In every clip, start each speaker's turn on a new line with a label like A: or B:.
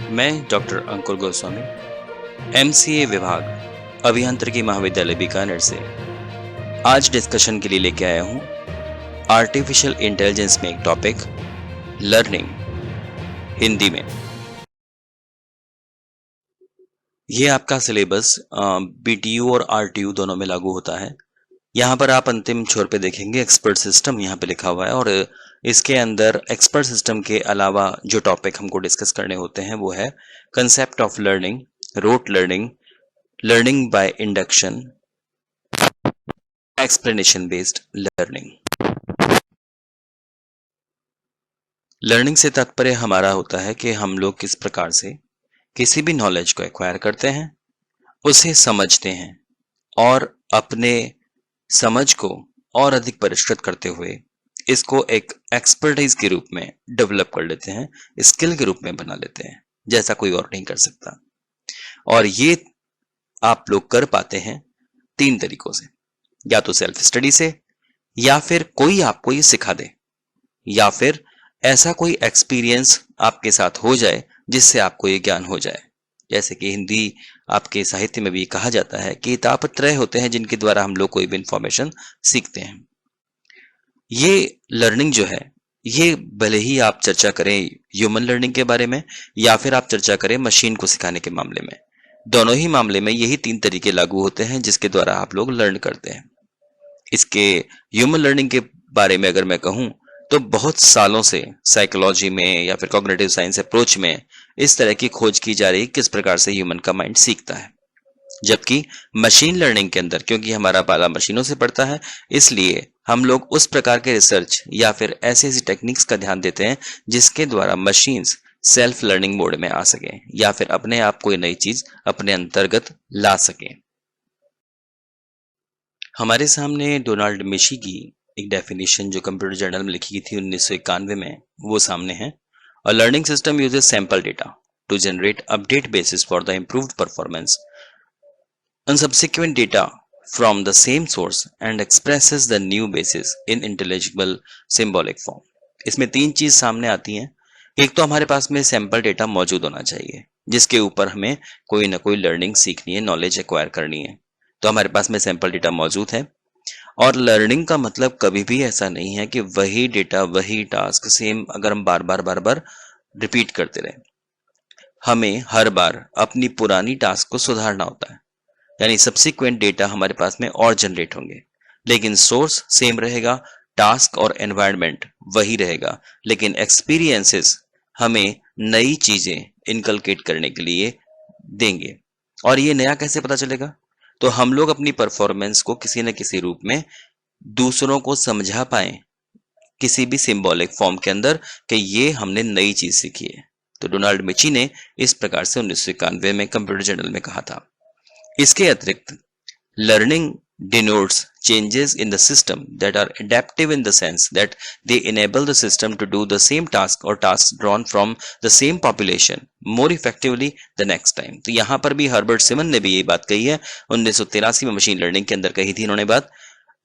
A: मैं डॉक्टर अंकुर गोस्वामी, एमसीए विभाग, अभियांत्रिकी महाविद्यालय बीकानेर से आज डिस्कशन के लिए लेके आया हूँ आर्टिफिशियल इंटेलिजेंस में एक टॉपिक लर्निंग, हिंदी में। ये आपका सिलेबस बीटीयू और आरटीयू दोनों में लागू होता है। यहाँ पर आप अंतिम छोर पे देखेंगे एक्सपर्ट सिस्टम यहाँ पे लिखा हुआ है, और इसके अंदर एक्सपर्ट सिस्टम के अलावा जो टॉपिक हमको डिस्कस करने होते हैं वो है concept of learning, rote learning, learning by induction, explanation based learning. Learning से तात्पर्य हमारा होता है कि हम लोग किस प्रकार से किसी भी नॉलेज को एक्वायर करते हैं, उसे समझते हैं और अपने समझ को और अधिक परिष्कृत करते हुए इसको एक एक्सपर्टाइज के रूप में डेवलप कर लेते हैं, स्किल के रूप में बना लेते हैं, जैसा कोई और नहीं कर सकता। और ये आप लोग कर पाते हैं 3 तरीकों से, या तो सेल्फ स्टडी से, या फिर कोई आपको ये सिखा दे, या फिर ऐसा कोई एक्सपीरियंस आपके साथ हो जाए जिससे आपको ये ज्ञान हो जाए। जैसे कि हिंदी आपके साहित्य में भी कहा जाता है कि तापत्रय होते हैं जिनके द्वारा हम लोग कोई भी इंफॉर्मेशन सीखते हैं। ये लर्निंग जो है, ये भले ही आप चर्चा करें ह्यूमन लर्निंग के बारे में या फिर आप चर्चा करें मशीन को सिखाने के मामले में, दोनों ही मामले में यही 3 तरीके लागू होते हैं जिसके द्वारा आप लोग लर्न करते हैं। इसके ह्यूमन लर्निंग के बारे में अगर मैं कहूं तो बहुत सालों से साइकोलॉजी में या फिर कॉग्निटिव साइंस अप्रोच में इस तरह की खोज की जा रही है किस प्रकार से ह्यूमन का माइंड सीखता है। जबकि मशीन लर्निंग के अंदर, क्योंकि हमारा पाला मशीनों से पड़ता है, इसलिए हम लोग उस प्रकार के रिसर्च या फिर ऐसी ऐसी टेक्निक्स का ध्यान देते हैं जिसके द्वारा मशीन्स सेल्फ लर्निंग मोड में आ सके या फिर अपने आप कोई नई चीज अपने अंतर्गत ला सके। हमारे सामने डोनाल्ड मिशी की एक डेफिनेशन जो कंप्यूटर जर्नल में लिखी गई थी 1991 में, वो सामने है। A learning system uses sample data to generate update basis for the improved performance on subsequent data from the same source and expresses the new basis in intelligible symbolic form। इसमें 3 चीज सामने आती हैं। एक तो हमारे पास में सैंपल डेटा मौजूद होना चाहिए जिसके ऊपर हमें कोई ना कोई लर्निंग सीखनी है, नॉलेज एक्वायर करनी है। तो हमारे पास में सैंपल डेटा मौजूद है। और लर्निंग का मतलब कभी भी ऐसा नहीं है कि वही डेटा, वही टास्क सेम अगर हम बार बार रिपीट करते रहे। हमें हर बार अपनी पुरानी टास्क को सुधारना होता है, यानी सब्सिक्वेंट डेटा हमारे पास में और जनरेट होंगे, लेकिन सोर्स सेम रहेगा, टास्क और एनवायरनमेंट वही रहेगा, लेकिन एक्सपीरियंसेस हमें नई चीजें इनकलकेट करने के लिए देंगे। और ये नया कैसे पता चलेगा? तो हम लोग अपनी परफॉर्मेंस को किसी न किसी रूप में दूसरों को समझा पाए किसी भी सिंबॉलिक फॉर्म के अंदर कि ये हमने नई चीज सीखी है। तो डोनाल्ड मिची ने इस प्रकार से 1991 में कंप्यूटर जर्नल में कहा था। इसके अतिरिक्त learning denotes changes in the system that are adaptive in the sense that they enable the system to do the same task or tasks drawn from the same population more effectively the next time। तो यहां पर भी Herbert सिमन ने भी यही बात कही है, 1983 में मशीन लर्निंग के अंदर कही थी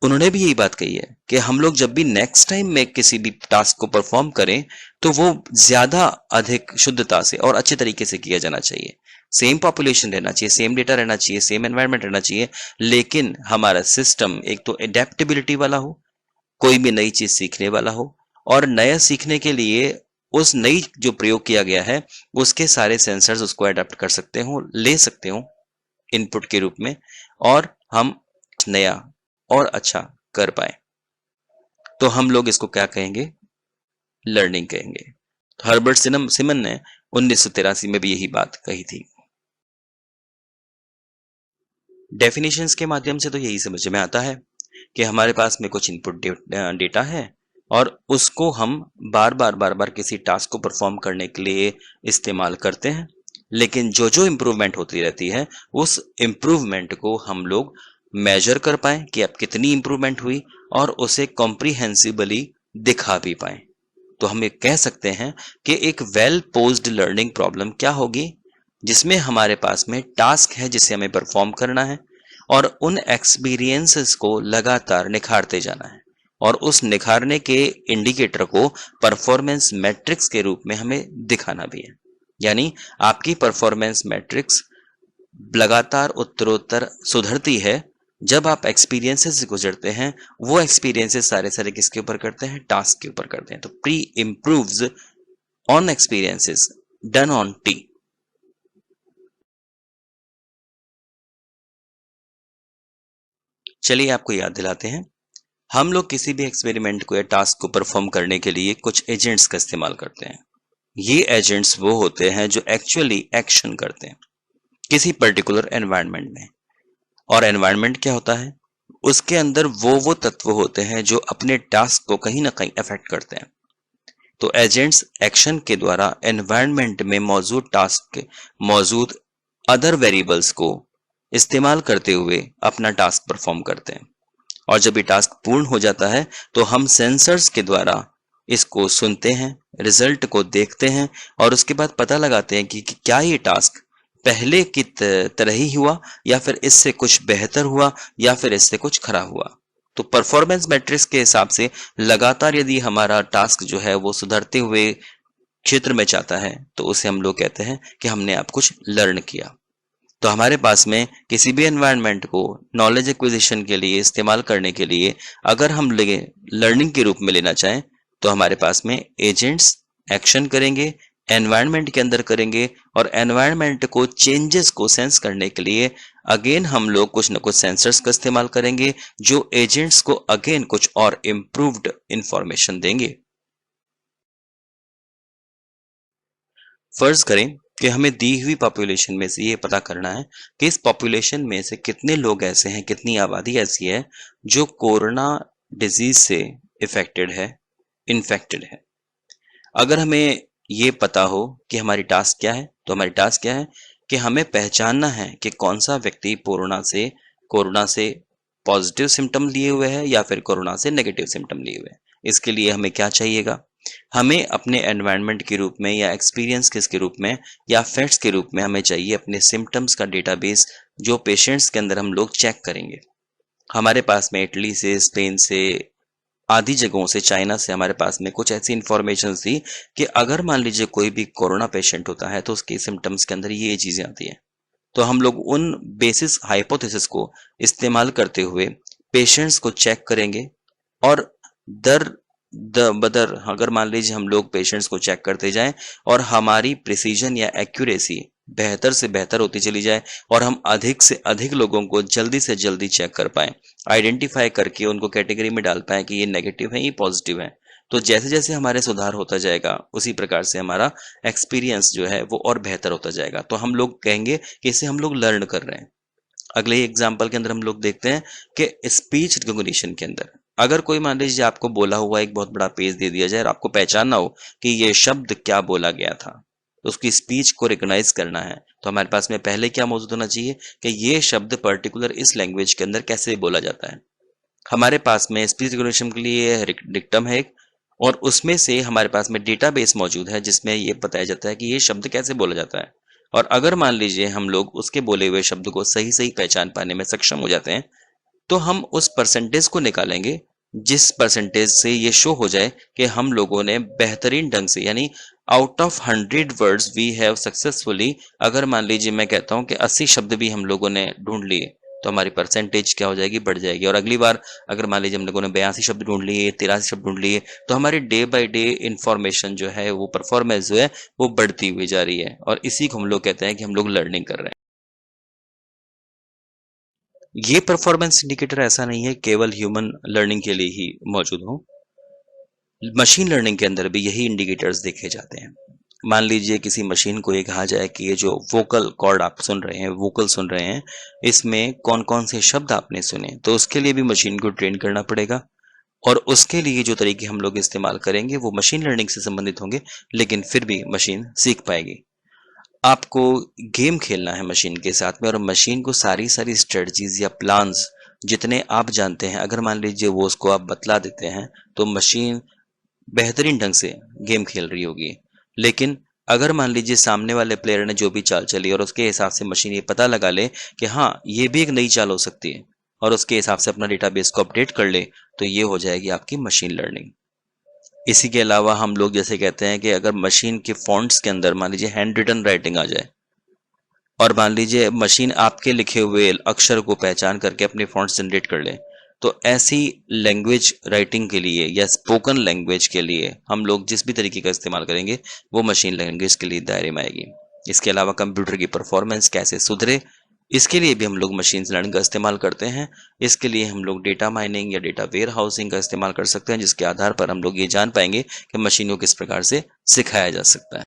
A: उन्होंने भी यही बात कही है कि हम लोग जब भी नेक्स्ट टाइम में किसी भी टास्क को परफॉर्म करें तो वो ज्यादा अधिक शुद्धता से और अच्छे तरीके से किया जाना चाहिए। सेम पॉपुलेशन रहना चाहिए, सेम डेटा रहना चाहिए, सेम एनवायरनमेंट रहना चाहिए, लेकिन हमारा सिस्टम एक तो एडेप्टेबिलिटी वाला हो, कोई भी नई चीज सीखने वाला हो, और नया सीखने के लिए उस नई जो प्रयोग किया गया है उसके सारे सेंसर्स उसको अडेप्ट कर सकते हो, ले सकते हो इनपुट के रूप में, और हम नया और अच्छा कर पाए। तो हम लोग इसको क्या कहेंगे? लर्निंग कहेंगे। तो हर्बर्ट सिमन ने 1983 में भी यही बात कही थी। डेफिनेशंस के माध्यम से तो यही समझ में आता है कि हमारे पास में कुछ इनपुट डेटा है और उसको हम बार बार किसी टास्क को परफॉर्म करने के लिए इस्तेमाल करते हैं, लेकिन जो जो इंप्रूवमेंट होती रहती है उस इंप्रूवमेंट को हम लोग मेजर कर पाए कि अब कितनी इंप्रूवमेंट हुई और उसे कॉम्प्रिहेंसिबली दिखा भी पाए। तो हम ये कह सकते हैं कि एक वेल पोज्ड लर्निंग प्रॉब्लम क्या होगी, जिसमें हमारे पास में टास्क है जिसे हमें परफॉर्म करना है और उन एक्सपीरियंसेस को लगातार निखारते जाना है, और उस निखारने के इंडिकेटर को परफॉर्मेंस मैट्रिक्स के रूप में हमें दिखाना भी है। यानी आपकी परफॉर्मेंस मैट्रिक्स लगातार उत्तरोत्तर सुधरती है जब आप एक्सपीरियंसेस से गुजरते हैं। वो एक्सपीरियंसेस सारे सारे किसके ऊपर करते हैं? टास्क के ऊपर करते हैं। तो pre improves on experiences done on T. चलिए आपको याद दिलाते हैं, हम लोग किसी भी एक्सपेरिमेंट को या टास्क को परफॉर्म करने के लिए कुछ एजेंट्स का इस्तेमाल करते हैं। ये एजेंट्स वो होते हैं जो एक्चुअली एक्शन करते हैं किसी पर्टिकुलर एनवायरनमेंट में। और एनवायरनमेंट क्या होता है? उसके अंदर वो तत्व होते हैं जो अपने टास्क को कहीं ना कहीं अफेक्ट करते हैं। तो एजेंट्स एक्शन के द्वारा एनवायरनमेंट में मौजूद टास्क के मौजूद अदर वेरिएबल्स को इस्तेमाल करते हुए अपना टास्क परफॉर्म करते हैं। और जब ये टास्क पूर्ण हो जाता है तो हम सेंसर्स के द्वारा इसको सुनते हैं, रिजल्ट को देखते हैं और उसके बाद पता लगाते हैं कि क्या ये टास्क पहले की तरह ही हुआ या फिर इससे कुछ बेहतर हुआ या फिर इससे कुछ खराब हुआ। तो परफॉर्मेंस मैट्रिक्स के हिसाब से लगातार यदि हमारा टास्क जो है वो सुधरते हुए क्षेत्र में जाता है तो उसे हम लोग कहते हैं कि हमने अब कुछ लर्न किया। तो हमारे पास में किसी भी एनवायरनमेंट को नॉलेज एक्विजिशन के लिए इस्तेमाल करने के लिए अगर हम लर्निंग के रूप में लेना चाहें तो हमारे पास में एजेंट्स एक्शन करेंगे, एनवायरनमेंट के अंदर करेंगे और एनवायरनमेंट को चेंजेस को सेंस करने के लिए अगेन हम लोग कुछ न कुछ सेंसर्स का इस्तेमाल करेंगे जो एजेंट्स को अगेन कुछ और इंप्रूव्ड इंफॉर्मेशन देंगे। फर्ज करें कि हमें दी हुई पॉपुलेशन में से ये पता करना है कि इस पॉपुलेशन में से कितने लोग ऐसे हैं, कितनी आबादी ऐसी है जो कोरोना डिजीज से इफेक्टेड है, इन्फेक्टेड है। अगर हमें ये पता हो कि हमारी टास्क क्या है, तो हमारी टास्क क्या है कि हमें पहचानना है कि कौन सा व्यक्ति कोरोना से पॉजिटिव सिम्टम लिए हुए है या फिर कोरोना से नेगेटिव सिम्टम लिए हुए है। इसके लिए हमें क्या चाहिएगा? हमें अपने एनवायरनमेंट के रूप में या एक्सपीरियंस के रूप में या फैक्ट्स के रूप में हमें चाहिए अपने सिम्टम्स का डेटाबेस जो पेशेंट्स के अंदर हम लोग चेक करेंगे। हमारे पास में इटली से, स्पेन से, आदि जगहों से, चाइना से हमारे पास में कुछ ऐसी इंफॉर्मेशन थी कि अगर मान लीजिए कोई भी कोरोना पेशेंट होता है तो उसके सिम्टम्स के अंदर ये चीजें आती हैं। तो हम लोग उन बेसिस हाइपोथेसिस को इस्तेमाल करते हुए पेशेंट्स को चेक करेंगे और दर बदर अगर मान लीजिए हम लोग पेशेंट्स को चेक करते जाएं और हमारी प्रिसीजन या एक्यूरेसी बेहतर से बेहतर होती चली जाए और हम अधिक से अधिक लोगों को जल्दी से जल्दी चेक कर पाएं, आइडेंटिफाई करके उनको कैटेगरी में डाल पाएं कि ये नेगेटिव है, ये पॉजिटिव है। तो जैसे जैसे हमारे सुधार होता जाएगा उसी प्रकार से हमारा एक्सपीरियंस जो है वो और बेहतर होता जाएगा। तो हम लोग कहेंगे कि इसे हम लोग लर्न कर रहे हैं। अगले एग्जाम्पल के अंदर हम लोग देखते हैं कि स्पीच रिकॉग्निशन के अंदर अगर कोई मान लीजिए आपको बोला हुआ एक बहुत बड़ा पेज दे दिया जाए और आपको पहचानना हो कि ये शब्द क्या बोला गया था, तो उसकी स्पीच को रिकॉग्नाइज करना है, तो हमारे पास में पहले क्या मौजूद होना चाहिए कि ये शब्द पर्टिकुलर इस लैंग्वेज के अंदर कैसे बोला जाता है। हमारे पास में स्पीच रिकॉग्निशन के लिए डिक्टम है एक, और उसमें से हमारे पास में डेटाबेस मौजूद है जिसमें ये बताया जाता है कि ये शब्द कैसे बोला जाता है। और अगर मान लीजिए हम लोग उसके बोले हुए शब्द को सही सही पहचान पाने में सक्षम हो जाते हैं तो हम उस परसेंटेज को निकालेंगे जिस परसेंटेज से ये शो हो जाए कि हम लोगों ने बेहतरीन ढंग से, यानी out of 100 words we have successfully, अगर मान लीजिए मैं कहता हूं कि 80 शब्द भी हम लोगों ने ढूंढ लिए तो हमारी परसेंटेज क्या हो जाएगी? बढ़ जाएगी। और अगली बार अगर मान लीजिए हम लोगों ने 82 शब्द ढूंढ लिए, 83 शब्द ढूंढ लिए, तो हमारी डे बाय डे इंफॉर्मेशन जो है वो परफॉर्मेंस जो है वो बढ़ती हुई जा रही है। और इसी को हम लोग कहते हैं कि हम लोग लर्निंग कर रहे हैं। ये परफॉर्मेंस इंडिकेटर ऐसा नहीं है केवल ह्यूमन लर्निंग के लिए ही मौजूद हो, मशीन लर्निंग के अंदर भी यही इंडिकेटर्स देखे जाते हैं। मान लीजिए किसी मशीन को ये कहा जाए कि ये जो वोकल कॉर्ड आप सुन रहे हैं, वोकल सुन रहे हैं, इसमें कौन कौन से शब्द आपने सुने, तो उसके लिए भी मशीन को ट्रेन करना पड़ेगा और उसके लिए जो तरीके हम लोग इस्तेमाल करेंगे वो मशीन लर्निंग से संबंधित होंगे, लेकिन फिर भी मशीन सीख पाएगी। आपको गेम खेलना है मशीन के साथ में और मशीन को सारी सारी स्ट्रेटजीज या प्लान्स जितने आप जानते हैं अगर मान लीजिए वो उसको आप बतला देते हैं तो मशीन बेहतरीन ढंग से गेम खेल रही होगी। लेकिन अगर मान लीजिए सामने वाले प्लेयर ने जो भी चाल चली और उसके हिसाब से मशीन ये पता लगा ले कि हाँ ये भी एक नई चाल हो सकती है और उसके हिसाब से अपना डेटाबेस को अपडेट कर ले, तो ये हो जाएगी आपकी मशीन लर्निंग। इसी के अलावा हम लोग जैसे कहते हैं कि अगर मशीन के फॉन्ट्स के अंदर मान लीजिए हैंड रिटन राइटिंग आ जाए, और मान लीजिए मशीन आपके लिखे हुए अक्षर को पहचान करके अपने फॉन्ट्स जनरेट कर ले, तो ऐसी लैंग्वेज राइटिंग के लिए या स्पोकन लैंग्वेज के लिए हम लोग जिस भी तरीके का इस्तेमाल करेंगे वो मशीन लैंग्वेज के लिए दायरे में आएगी। इसके अलावा कंप्यूटर की परफॉर्मेंस कैसे सुधरे, इसके लिए भी हम लोग मशीन लर्निंग का इस्तेमाल करते हैं। इसके लिए हम लोग डेटा माइनिंग या डेटा वेयर हाउसिंग का इस्तेमाल कर सकते हैं, जिसके आधार पर हम लोग ये जान पाएंगे कि मशीन को किस प्रकार से सिखाया जा सकता है।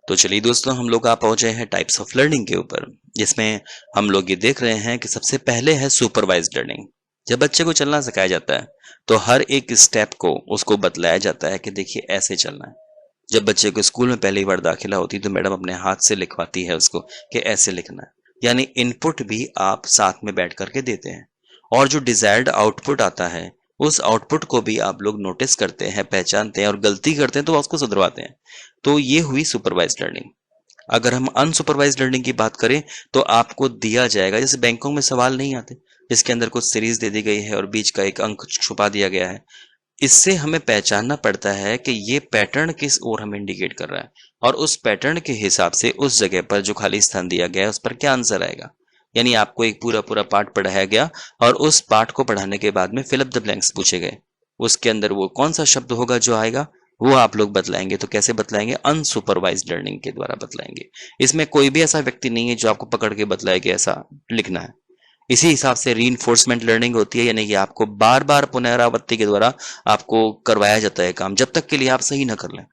A: तो चलिए दोस्तों, हम लोग आ पहुंचे हैं टाइप्स ऑफ लर्निंग के ऊपर, जिसमें हम लोग ये देख रहे हैं कि सबसे पहले है सुपरवाइज्ड लर्निंग। जब बच्चे को चलना सिखाया जाता है तो हर एक स्टेप को उसको बतलाया जाता है कि देखिए ऐसे चलना है। जब बच्चे को स्कूल में पहली बार दाखिला होती है तो मैडम अपने हाथ से लिखवाती है उसको कि ऐसे लिखना है, यानी इनपुट भी आप साथ में बैठ करके देते हैं, और जो डिजायर्ड आउटपुट आता है उस आउटपुट को भी आप लोग नोटिस करते हैं, पहचानते हैं, और गलती करते हैं तो उसको सुधरवाते हैं। तो ये हुई सुपरवाइज्ड लर्निंग। अगर हम अनसुपरवाइज्ड लर्निंग की बात करें तो आपको दिया जाएगा, जैसे बैंकों में सवाल नहीं आते जिसके अंदर कुछ सीरीज दे दी गई है और बीच का एक अंक छुपा दिया गया है, इससे हमें पहचानना पड़ता है कि ये पैटर्न किस ओर हमें इंडिकेट कर रहा है, और उस पैटर्न के हिसाब से उस जगह पर जो खाली स्थान दिया गया है उस पर क्या आंसर आएगा। यानी आपको एक पूरा पूरा पार्ट पढ़ाया गया और उस पार्ट को पढ़ाने के बाद में फिल अप द ब्लैंक्स पूछे गए, उसके अंदर वो कौन सा शब्द होगा जो आएगा वो आप लोग बतलाएंगे। तो कैसे बतलाएंगे? अनसुपरवाइज्ड लर्निंग के द्वारा बतलाएंगे। इसमें कोई भी ऐसा व्यक्ति नहीं है जो आपको पकड़ के बतलाए कि ऐसा लिखना है। इसी हिसाब से रीइंफोर्समेंट लर्निंग होती है, यानी कि आपको बार बार पुनरावृत्ति के द्वारा आपको करवाया जाता है काम, जब तक के लिए आप सही ना कर लें।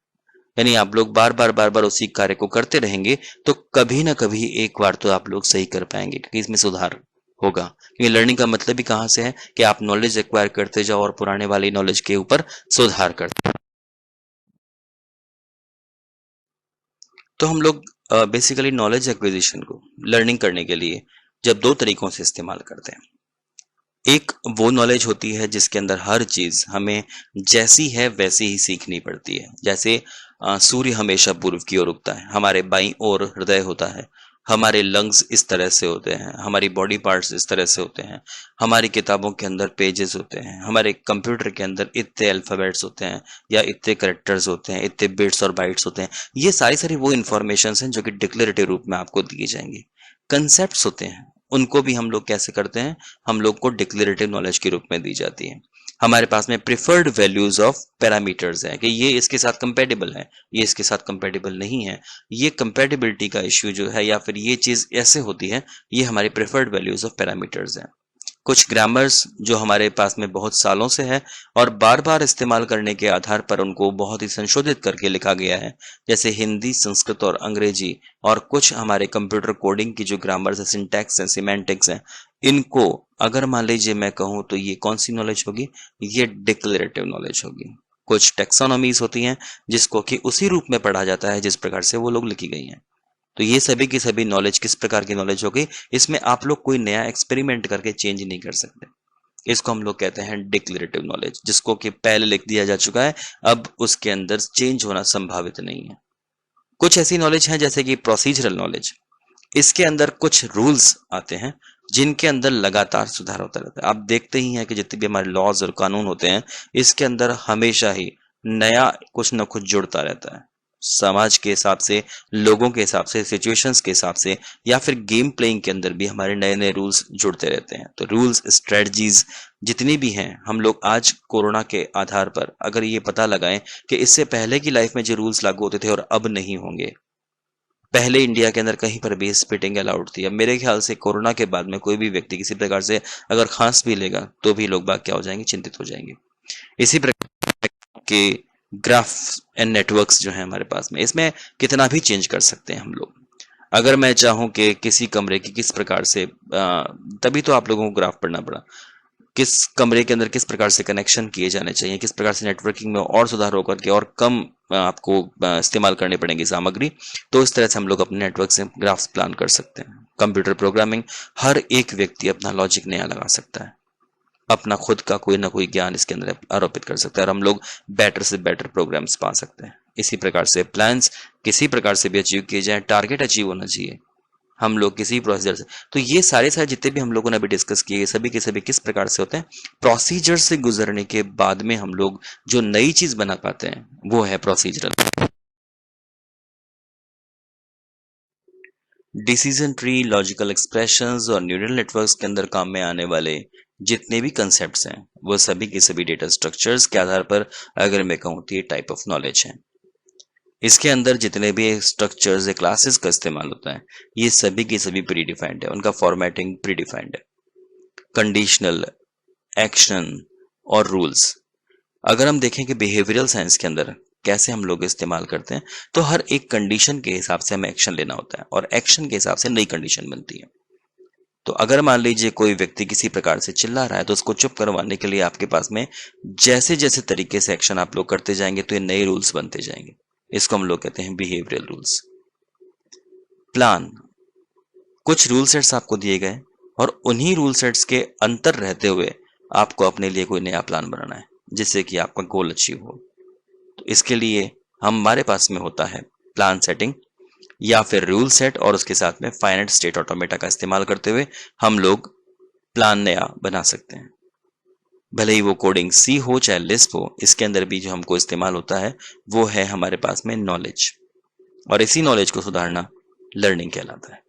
A: यानी आप लोग बार बार उसी कार्य को करते रहेंगे तो कभी ना कभी एक बार तो आप लोग सही कर पाएंगे, क्योंकि इसमें सुधार होगा। क्योंकि लर्निंग का मतलब ही कहां से है कि आप नॉलेज एक्वायर करते जाओ और पुराने वाली नॉलेज के ऊपर सुधार करते। तो हम लोग बेसिकली नॉलेज एक्विजिशन को लर्निंग करने के लिए जब दो तरीकों से इस्तेमाल करते हैं, एक वो नॉलेज होती है जिसके अंदर हर चीज हमें जैसी है वैसी ही सीखनी पड़ती है। जैसे सूर्य हमेशा पूर्व की ओर उगता है, हमारे बाईं ओर हृदय होता है, हमारे लंग्स इस तरह से होते हैं, हमारी बॉडी पार्ट्स इस तरह से होते हैं, हमारी किताबों के अंदर पेजेस होते हैं, हमारे कंप्यूटर के अंदर इतने अल्फाबेट्स होते हैं या इतने करेक्टर्स होते हैं, इतने बिट्स और बाइट्स होते हैं। ये सारी वो इंफॉर्मेशन हैं जो कि डिक्लेरेटिव रूप में आपको दिए जाएंगे। कंसेप्ट्स होते हैं, उनको भी हम लोग कैसे करते हैं, हम लोग को डिक्लेरेटिव नॉलेज के रूप में दी जाती है। हमारे पास में प्रिफर्ड वैल्यूज ऑफ पैरामीटर्स है कि ये इसके साथ कंपेटिबल है, ये इसके साथ कंपेटिबल नहीं है। ये कंपेटिबिलिटी का इश्यू जो है या फिर ये चीज ऐसे होती है, ये हमारी प्रिफर्ड वैल्यूज ऑफ पैरामीटर्स है। कुछ ग्रामर्स जो हमारे पास में बहुत सालों से है और बार बार इस्तेमाल करने के आधार पर उनको बहुत ही संशोधित करके लिखा गया है, जैसे हिंदी, संस्कृत और अंग्रेजी। और कुछ हमारे कंप्यूटर कोडिंग की जो ग्रामर्स है, सिंटैक्स है, सिमेंटिक्स है, इनको अगर मान लीजिए मैं कहूं तो ये कौन सी नॉलेज होगी? ये डिक्लेरेटिव नॉलेज होगी। कुछ टेक्सोनॉमीज होती हैं जिसको कि उसी रूप में पढ़ा जाता है जिस प्रकार से वो लोग लिखी गई हैं। तो ये सभी की सभी नॉलेज किस प्रकार की नॉलेज होगी, इसमें आप लोग कोई नया एक्सपेरिमेंट करके चेंज नहीं कर सकते। इसको हम लोग कहते हैं डिक्लेरेटिव नॉलेज, जिसको कि पहले लिख दिया जा चुका है, अब उसके अंदर चेंज होना संभावित नहीं है। कुछ ऐसी नॉलेज है जैसे कि प्रोसीजरल नॉलेज, इसके अंदर कुछ रूल्स आते हैं जिनके अंदर लगातार सुधार होता रहता है। आप देखते ही हैं कि जितने भी हमारे लॉज और कानून होते हैं, इसके अंदर हमेशा ही नया कुछ न कुछ जुड़ता रहता है, समाज के हिसाब से, लोगों के हिसाब से, सिचुएशंस के हिसाब से, या फिर गेम प्लेइंग के अंदर भी हमारे नए नए रूल्स जुड़ते रहते हैं। तो रूल्स, स्ट्रेटजीज जितनी भी हैं, हम लोग आज कोरोना के आधार पर अगर ये पता लगाएं कि इससे पहले की लाइफ में जो रूल्स लागू होते थे और अब नहीं होंगे। पहले इंडिया के अंदर कहीं पर भी स्पिटिंग अलाउड थी, अब मेरे ख्याल से कोरोना के बाद में कोई भी व्यक्ति किसी प्रकार से अगर खांस भी लेगा तो भी लोग बाग क्या हो जाएंगे? चिंतित हो जाएंगे। इसी प्रकार के ग्राफ एंड नेटवर्क्स जो है हमारे पास में, इसमें कितना भी चेंज कर सकते हैं हम लोग। अगर मैं चाहूं कि किसी कमरे की किस प्रकार से तभी तो आप लोगों को ग्राफ पढ़ना पड़ा, किस कमरे के अंदर किस प्रकार से कनेक्शन किए जाने चाहिए, किस प्रकार से नेटवर्किंग में और सुधार होकर के और कम आपको इस्तेमाल करनी पड़ेगी सामग्री, तो इस तरह से हम लोग अपने नेटवर्क से ग्राफ्स प्लान कर सकते हैं। कंप्यूटर प्रोग्रामिंग, हर एक व्यक्ति अपना लॉजिक नया लगा सकता है, अपना खुद का कोई ना कोई ज्ञान इसके अंदर आरोपित कर सकता है और हम लोग बेटर से बेटर प्रोग्राम्स पा सकते हैं। इसी प्रकार से प्लान्स किसी प्रकार से भी अचीव किए जाए, टारगेट अचीव होना चाहिए, हम लोग किसी प्रोसीजर से, तो ये सारे सारे जितने भी हम लोगों ने अभी डिस्कस किए सभी के सभी किस प्रकार से होते हैं, प्रोसीजर से गुजरने के बाद में हम लोग जो नई चीज बना पाते हैं वो है procedural. Decision tree, logical expressions और न्यूरल नेटवर्क्स के अंदर काम में आने वाले जितने भी कंसेप्ट्स हैं वो सभी के सभी डेटा स्ट्रक्चर्स के आधार पर, अगर मैं कहूँ तो ये टाइप ऑफ नॉलेज है। इसके अंदर जितने भी स्ट्रक्चर्स या क्लासेस का इस्तेमाल होता है ये सभी की सभी प्री डिफाइंड है, उनका फॉर्मेटिंग प्री डिफाइंड है। कंडीशनल, एक्शन और रूल्स, अगर हम देखें कि बिहेवियरल साइंस के अंदर कैसे हम लोग इस्तेमाल करते हैं, तो हर एक कंडीशन के हिसाब से हमें एक्शन लेना होता है और एक्शन के हिसाब से नई कंडीशन बनती है। तो अगर मान लीजिए कोई व्यक्ति किसी प्रकार से चिल्ला रहा है तो उसको चुप करवाने के लिए आपके पास में जैसे जैसे तरीके से एक्शन आप लोग करते जाएंगे तो ये नए रूल्स बनते जाएंगे। इसको हम लोग कहते हैं बिहेवियरल रूल्स। प्लान, कुछ रूल सेट्स आपको दिए गए और उन्हीं रूल सेट्स के अंतर रहते हुए आपको अपने लिए कोई नया प्लान बनाना है जिससे कि आपका गोल अचीव हो। तो इसके लिए हमारे पास में होता है प्लान सेटिंग या फिर रूल सेट, और उसके साथ में फाइनाइट स्टेट ऑटोमेटा का इस्तेमाल करते हुए हम लोग प्लान नया बना सकते हैं। भले ही वो कोडिंग सी हो चाहे लिस्प हो, इसके अंदर भी जो हमको इस्तेमाल होता है वो है हमारे पास में नॉलेज, और इसी नॉलेज को सुधारना लर्निंग कहलाता है।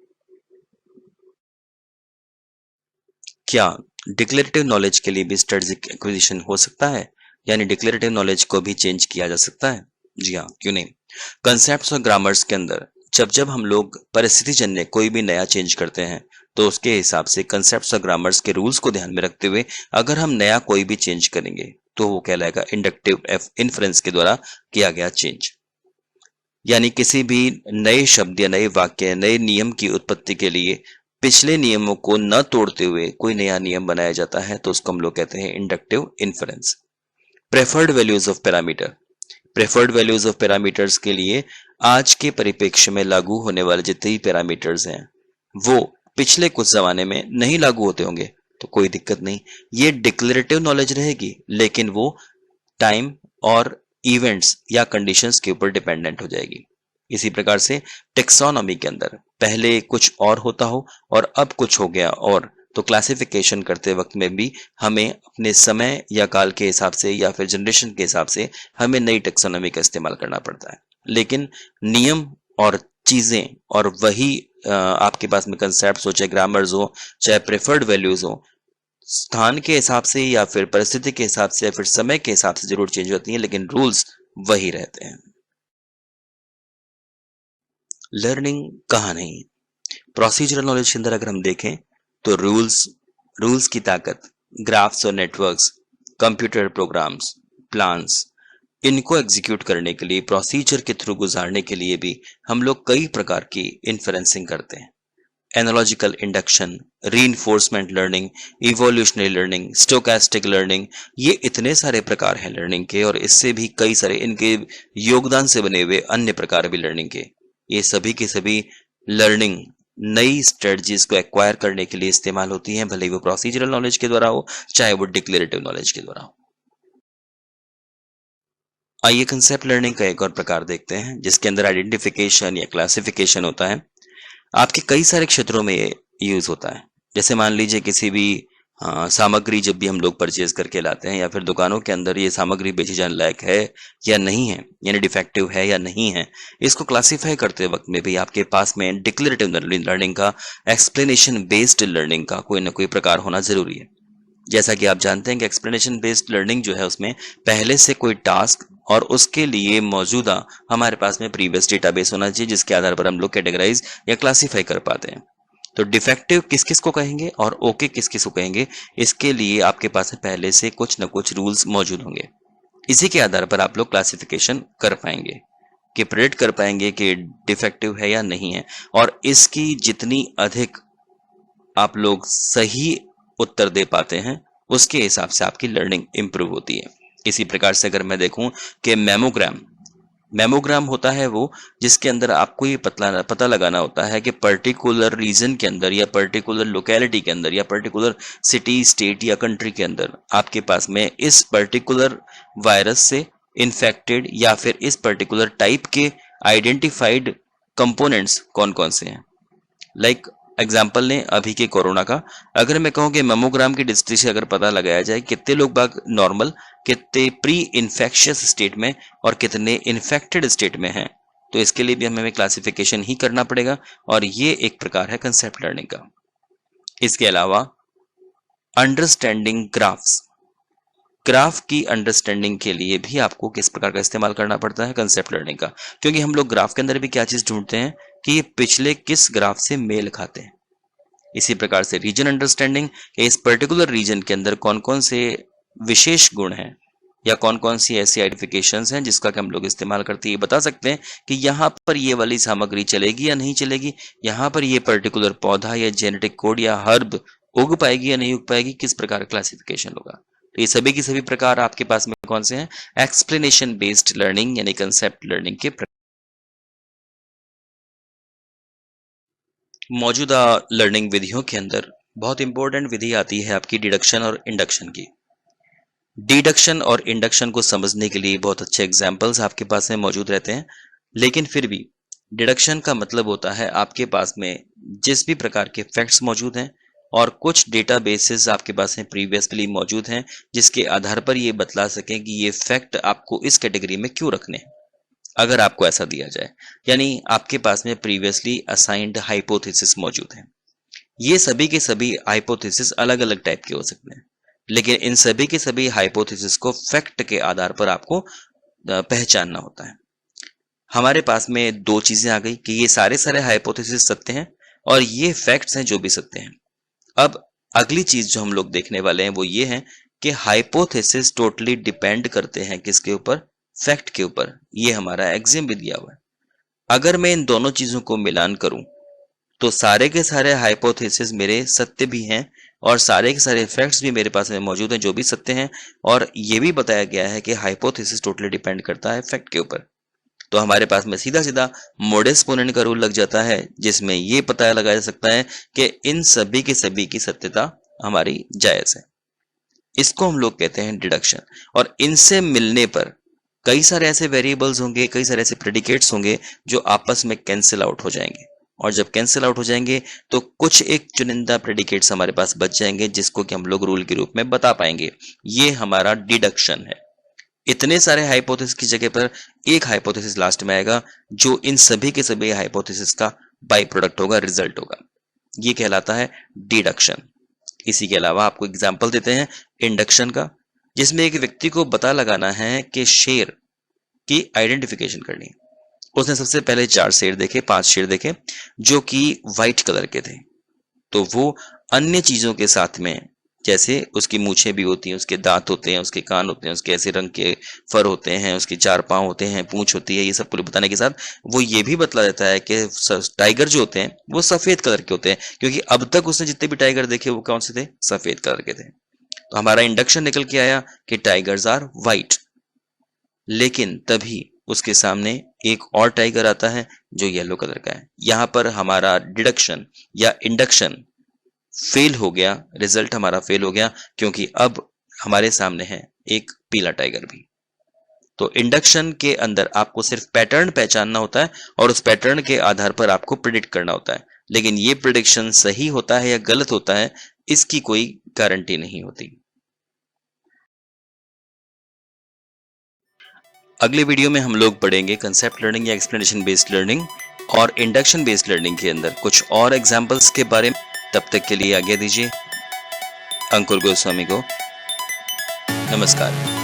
A: क्या डिक्लेरेटिव नॉलेज के लिए भी स्ट्रेटेजिक एक्विजिशन हो सकता है, यानी डिक्लेरेटिव नॉलेज को भी चेंज किया जा सकता है? जी हाँ, क्यों नहीं। कंसेप्ट्स और ग्रामर्स के अंदर जब जब हम लोग परिस्थिति जन्य कोई भी नया चेंज करते हैं तो उसके हिसाब से कंसेप्ट्स और ग्रामर्स के रूल्स को ध्यान में रखते हुए अगर हम नया कोई भी चेंज करेंगे तो वो कहलाएगा इंडक्टिव इन्फ्रेंस के द्वारा किया गया चेंज। यानी किसी भी नए शब्द या नए वाक्य, नए नियम की उत्पत्ति के लिए पिछले नियमों को न तोड़ते हुए कोई नया नियम बनाया जाता है तो उसको हम लोग कहते हैं inductive inference. Preferred values of parameter, preferred values of parameters के लिए आज के परिप्रेक्ष्य में लागू होने वाले जितने भी पैरामीटर्स हैं वो पिछले कुछ जमाने में नहीं लागू होते होंगे तो कोई दिक्कत नहीं, ये डिक्लेरेटिव नॉलेज रहेगी लेकिन वो टाइम और इवेंट्स या कंडीशंस के ऊपर डिपेंडेंट हो जाएगी। इसी प्रकार से टेक्सोनॉमी के अंदर पहले कुछ और होता हो और अब कुछ हो गया और, तो क्लासिफिकेशन करते वक्त में भी हमें अपने समय या काल के हिसाब से या फिर जनरेशन के हिसाब से हमें नई टेक्सोनॉमी का इस्तेमाल करना पड़ता है। लेकिन नियम और चीजें और वही आपके पास में कंसेप्ट हो, चाहे ग्रामर्स हो चाहे प्रेफर्ड वैल्यूज हो, स्थान के हिसाब से या फिर परिस्थिति के हिसाब से या फिर समय के हिसाब से जरूर चेंज होती हैं लेकिन रूल्स वही रहते हैं। लर्निंग कहाँ नहीं, प्रोसीजरल नॉलेज के अंदर अगर हम देखें तो रूल्स की ताकत, ग्राफ्स और नेटवर्क्स, कंप्यूटर प्रोग्राम्स, प्लान्स, इनको एग्जीक्यूट करने के लिए प्रोसीजर के थ्रू गुजारने के लिए भी हम लोग कई प्रकार की इन्फ्रेंसिंग करते हैं। Analogical induction, reinforcement learning, evolutionary learning, stochastic learning, ये इतने सारे प्रकार हैं लर्निंग के और इससे भी कई सारे इनके योगदान से बने हुए अन्य प्रकार भी लर्निंग के। ये सभी के सभी लर्निंग नई स्ट्रेटजीज को एक्वायर करने के लिए इस्तेमाल होती हैं, भले ही वो प्रोसीजरल नॉलेज के द्वारा हो चाहे वो डिक्लेरेटिव नॉलेज के द्वारा हो। आइए कंसेप्ट लर्निंग का एक और प्रकार देखते हैं जिसके अंदर आइडेंटिफिकेशन या क्लासिफिकेशन होता है। आपके कई सारे क्षेत्रों में ये यूज होता है। जैसे मान लीजिए किसी भी सामग्री जब भी हम लोग परचेज करके लाते हैं या फिर दुकानों के अंदर ये सामग्री बेची जाने लायक है या नहीं है, यानी डिफेक्टिव है या नहीं है, इसको क्लासिफाई करते वक्त में भी आपके पास में डिक्लेरेटिव लर्निंग का, एक्सप्लेनेशन बेस्ड लर्निंग का कोई ना कोई प्रकार होना जरूरी है। जैसा कि आप जानते हैं कि एक्सप्लेनेशन बेस्ड लर्निंग जो है उसमें पहले से कोई टास्क और उसके लिए मौजूदा हमारे पास में प्रीवियस डेटाबेस होना चाहिए जिसके आधार पर हम लोग कैटेगराइज या क्लासिफाई कर पाते हैं। तो डिफेक्टिव किस किस को कहेंगे और ओके किस किस को कहेंगे, इसके लिए आपके पास पहले से कुछ न कुछ रूल्स मौजूद होंगे। इसी के आधार पर आप लोग क्लासिफिकेशन कर पाएंगे कि प्रेडिक्ट कर पाएंगे कि डिफेक्टिव है या नहीं है, और इसकी जितनी अधिक आप लोग सही उत्तर दे पाते हैं उसके हिसाब से आपकी लर्निंग इंप्रूव होती है। इसी प्रकार से अगर मैं देखूं कि मेमोग्राम होता है वो जिसके अंदर आपको ये पता लगाना होता है कि पर्टिकुलर रीजन के अंदर या पर्टिकुलर लोकेलिटी के अंदर या पर्टिकुलर सिटी, स्टेट या कंट्री के अंदर आपके पास में इस पर्टिकुलर वायरस से इन्फेक्टेड या फिर इस पर्टिकुलर टाइप के आइडेंटिफाइड कंपोनेंट्स कौन कौन से हैं। लाइक एग्जाम्पल लें अभी के कोरोना का। अगर मैं कहूँ कि मेमोग्राम की दृष्टि से अगर पता लगाया जाए कितने लोग बाग नॉर्मल, कितने प्री इन्फेक्शियस स्टेट में और कितने इन्फेक्टेड स्टेट में हैं, तो इसके लिए भी हमें क्लासिफिकेशन ही करना पड़ेगा, और ये एक प्रकार है कंसेप्ट लर्निंग का। इसके अलावा अंडरस्टैंडिंग ग्राफ्स, ग्राफ की अंडरस्टैंडिंग के लिए भी आपको किस प्रकार का इस्तेमाल करना पड़ता है, कंसेप्ट लर्निंग का। क्योंकि हम लोग ग्राफ के अंदर भी क्या चीज ढूंढते हैं कि ये पिछले किस ग्राफ से मेल खाते हैं। इसी प्रकार से रीजन अंडरस्टैंडिंग, इस पर्टिकुलर रीजन के अंदर कौन कौन से विशेष गुण हैं या कौन कौन सी ऐसी आइडेंटिफिकेशंस हैं जिसका कि हम लोग इस्तेमाल करते हैं, ये बता सकते हैं कि यहाँ पर ये वाली सामग्री चलेगी या नहीं चलेगी, यहाँ पर ये पर्टिकुलर पौधा या जेनेटिक कोड या हर्ब उग पाएगी या नहीं उग पाएगी, किस प्रकार का क्लासिफिकेशन होगा। तो ये सभी के सभी प्रकार आपके पास में कौन से हैं, एक्सप्लेनेशन बेस्ड लर्निंग यानी कंसेप्ट लर्निंग के प्रकार। मौजूदा लर्निंग विधियों के अंदर बहुत इंपॉर्टेंट विधि आती है आपकी डिडक्शन और इंडक्शन की। डिडक्शन और इंडक्शन को समझने के लिए बहुत अच्छे एग्जाम्पल्स आपके पास में मौजूद रहते हैं, लेकिन फिर भी डिडक्शन का मतलब होता है आपके पास में जिस भी प्रकार के फैक्ट्स मौजूद हैं और कुछ डेटाबेसेस आपके पास में प्रीवियसली मौजूद हैं जिसके आधार पर ये बतला सकें कि ये फैक्ट आपको इस कैटेगरी में क्यों रखने हैं। अगर आपको ऐसा दिया जाए, यानी आपके पास में प्रीवियसली असाइंड हाइपोथेसिस मौजूद हैं, ये सभी के सभी हाइपोथेसिस अलग अलग टाइप के हो सकते हैं, लेकिन इन सभी के सभी हाइपोथेसिस को फैक्ट के आधार पर आपको पहचानना होता है। हमारे पास में दो चीजें आ गई कि ये सारे सारे हाइपोथेसिस सत्य हैं और ये फैक्ट्स हैं जो भी सत्य हैं। अब अगली चीज जो हम लोग देखने वाले हैं वो ये है कि हाइपोथेसिस टोटली डिपेंड करते हैं किसके ऊपर, फैक्ट के ऊपर। ये हमारा एक्सियम भी दिया हुआ है। अगर मैं इन दोनों चीजों को मिलान करूं तो सारे के सारे हाइपोथेसिस मेरे सत्य भी हैं और सारे के सारे फैक्ट्स भी मेरे पास में मौजूद हैं जो भी सत्य हैं, और ये भी बताया गया है कि हाइपोथेसिस टोटली डिपेंड करता है फैक्ट के ऊपर। तो हमारे पास में सीधा सीधा मोडेस पोनेंट का रूल लग जाता है जिसमें ये पता लगाया जा सकता है कि इन सभी के सभी की सत्यता हमारी जायज है। इसको हम लोग कहते हैं डिडक्शन। और इनसे मिलने पर कई सारे ऐसे वेरिएबल्स होंगे, कई सारे ऐसे प्रेडिकेट्स होंगे जो आपस में कैंसिल आउट हो जाएंगे, और जब कैंसिल आउट हो जाएंगे तो कुछ एक चुनिंदा प्रेडिकेट्स हमारे पास बच जाएंगे जिसको कि हम लोग रूल के रूप में बता पाएंगे। ये हमारा डिडक्शन है। इतने सारे हाइपोथेसिस की जगह पर एक हाइपोथेसिस लास्ट में आएगा जो इन सभी के सभी हाइपोथेसिस का बाई प्रोडक्ट होगा, रिजल्ट होगा। ये कहलाता है डिडक्शन। इसी के अलावा आपको एग्जाम्पल देते हैं इंडक्शन का, जिसमें एक व्यक्ति को पता लगाना है कि शेर की आइडेंटिफिकेशन करनी है। उसने सबसे पहले 4 शेर देखे, 5 शेर देखे जो कि व्हाइट कलर के थे, तो वो अन्य चीजों के साथ में, जैसे उसकी मूछें भी होती हैं, उसके दांत होते हैं, उसके कान होते हैं, उसके ऐसे रंग के फर होते हैं, उसके 4 पांव होते हैं, पूंछ होती है, ये सब कुछ बताने के साथ वो ये भी बतला देता है कि टाइगर जो होते हैं वो सफेद कलर के होते हैं, क्योंकि अब तक उसने जितने भी टाइगर देखे वो कौन से थे, सफेद कलर के थे। तो हमारा इंडक्शन निकल के आया कि टाइगर्स आर व्हाइट। लेकिन तभी उसके सामने एक और टाइगर आता है जो येलो कलर का है। यहां पर हमारा डिडक्शन या इंडक्शन फेल हो गया, रिजल्ट हमारा फेल हो गया, क्योंकि अब हमारे सामने है एक पीला टाइगर भी। तो इंडक्शन के अंदर आपको सिर्फ पैटर्न पहचानना होता है और उस पैटर्न के आधार पर आपको प्रिडिक्ट करना होता है, लेकिन ये प्रिडिक्शन सही होता है या गलत होता है इसकी कोई गारंटी नहीं होती। अगले वीडियो में हम लोग पढ़ेंगे कंसेप्ट लर्निंग या एक्सप्लेनेशन बेस्ड लर्निंग और इंडक्शन बेस्ड लर्निंग के अंदर कुछ और एग्जाम्पल्स के बारे में। तब तक के लिए आज्ञा दीजिए। अंकुर गोस्वामी को नमस्कार।